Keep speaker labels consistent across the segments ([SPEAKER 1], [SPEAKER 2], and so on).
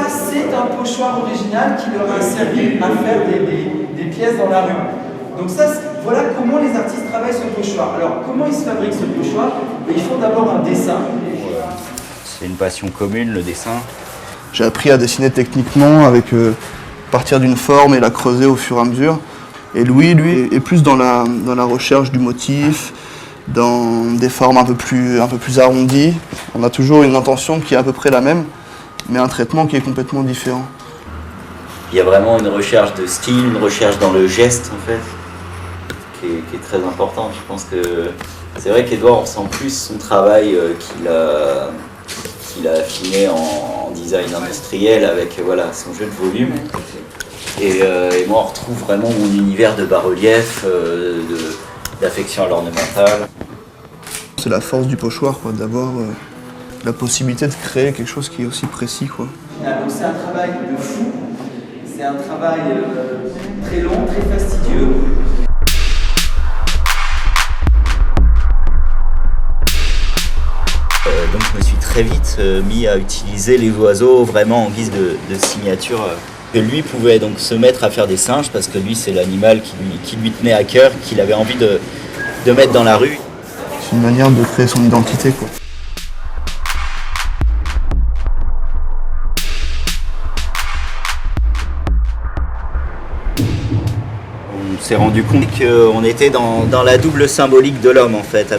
[SPEAKER 1] c'est un pochoir original qui leur a servi à faire des pièces dans la rue. Donc ça, voilà comment les artistes travaillent ce pochoir. Alors, comment ils se fabriquent ce pochoir? Ils font d'abord un dessin.
[SPEAKER 2] C'est une passion commune, le dessin.
[SPEAKER 3] J'ai appris à dessiner techniquement avec partir d'une forme et la creuser au fur et à mesure. Et Louis, lui, est plus dans la recherche du motif, dans des formes un peu plus arrondies. On a toujours une intention qui est à peu près la même, mais un traitement qui est complètement différent.
[SPEAKER 2] Il y a vraiment une recherche de style, une recherche dans le geste en fait, qui est très importante. Je pense que c'est vrai qu'Edouard, on ressent plus son travail qu'il a affiné en design industriel avec voilà, son jeu de volume. Et moi, on retrouve vraiment mon univers de bas-relief, d'affection à l'ornemental.
[SPEAKER 3] C'est la force du pochoir, quoi, d'avoir la possibilité de créer quelque chose qui est aussi précis, quoi.
[SPEAKER 1] Donc c'est un travail de fou, c'est un travail très long, très fastidieux.
[SPEAKER 2] Donc je me suis très vite mis à utiliser les oiseaux vraiment en guise de signature. Que lui pouvait donc se mettre à faire des singes parce que lui c'est l'animal qui lui tenait à cœur, qu'il avait envie de mettre dans la rue.
[SPEAKER 3] C'est une manière de créer son identité, quoi.
[SPEAKER 2] On s'est rendu compte qu'on était dans la double symbolique de l'homme en fait,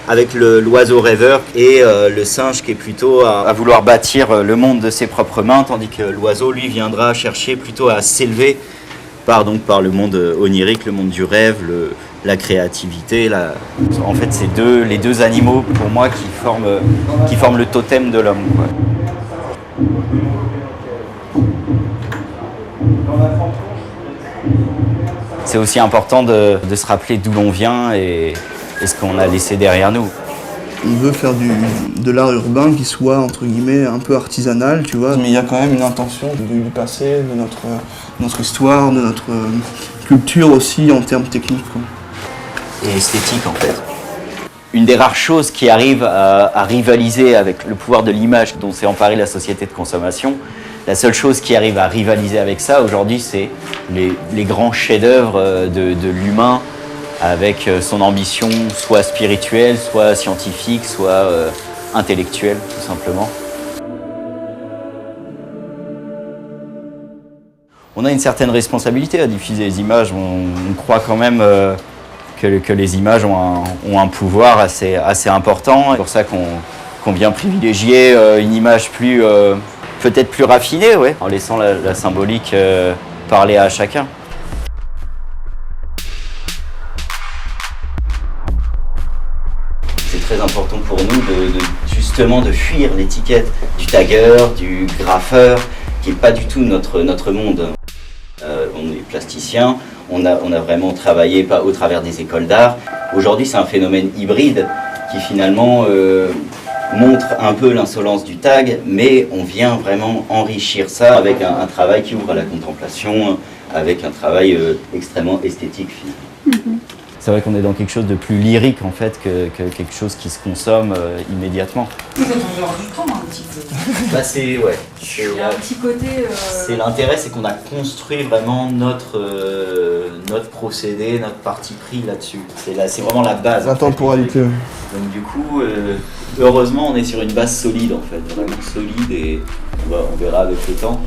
[SPEAKER 2] avec l'oiseau rêveur et le singe qui est plutôt à vouloir bâtir le monde de ses propres mains, tandis que l'oiseau lui viendra chercher plutôt à s'élever par le monde onirique, le monde du rêve, la créativité. En fait, c'est les deux animaux pour moi qui forment le totem de l'homme, quoi. C'est aussi important de se rappeler d'où l'on vient et ce qu'on a laissé derrière nous.
[SPEAKER 3] On veut faire de l'art urbain qui soit, entre guillemets, un peu artisanal, tu vois. Mais il y a quand même une intention du passé, de notre histoire, de notre culture aussi en termes techniques, quoi.
[SPEAKER 2] Et esthétique, en fait. Une des rares choses qui arrive à rivaliser avec le pouvoir de l'image dont s'est emparée la société de consommation, la seule chose qui arrive à rivaliser avec ça aujourd'hui, c'est les grands chefs-d'œuvre de l'humain, avec son ambition soit spirituelle, soit scientifique, soit intellectuelle, tout simplement. On a une certaine responsabilité à diffuser les images. On croit quand même que les images ont un pouvoir assez important. C'est pour ça qu'on vient privilégier une image peut-être plus raffinée, ouais, en laissant la symbolique parler à chacun. C'est très important pour nous justement de fuir l'étiquette du tagueur, du graffeur, qui n'est pas du tout notre monde. On est plasticien, on a vraiment travaillé au travers des écoles d'art. Aujourd'hui, c'est un phénomène hybride qui finalement montre un peu l'insolence du tag, mais on vient vraiment enrichir ça avec un travail qui ouvre à la contemplation, avec un travail extrêmement esthétique finalement. C'est vrai qu'on est dans quelque chose de plus lyrique en fait que quelque chose qui se consomme immédiatement.
[SPEAKER 4] Vous êtes en dehors du temps un petit peu.
[SPEAKER 2] Bah c'est ouais.
[SPEAKER 4] Il y a un petit côté.
[SPEAKER 2] C'est l'intérêt, c'est qu'on a construit vraiment notre procédé, notre parti pris là-dessus. C'est vraiment la base.
[SPEAKER 3] La temporalité.
[SPEAKER 2] Donc du coup, heureusement, on est sur une base solide en fait, vraiment solide et on verra avec le temps.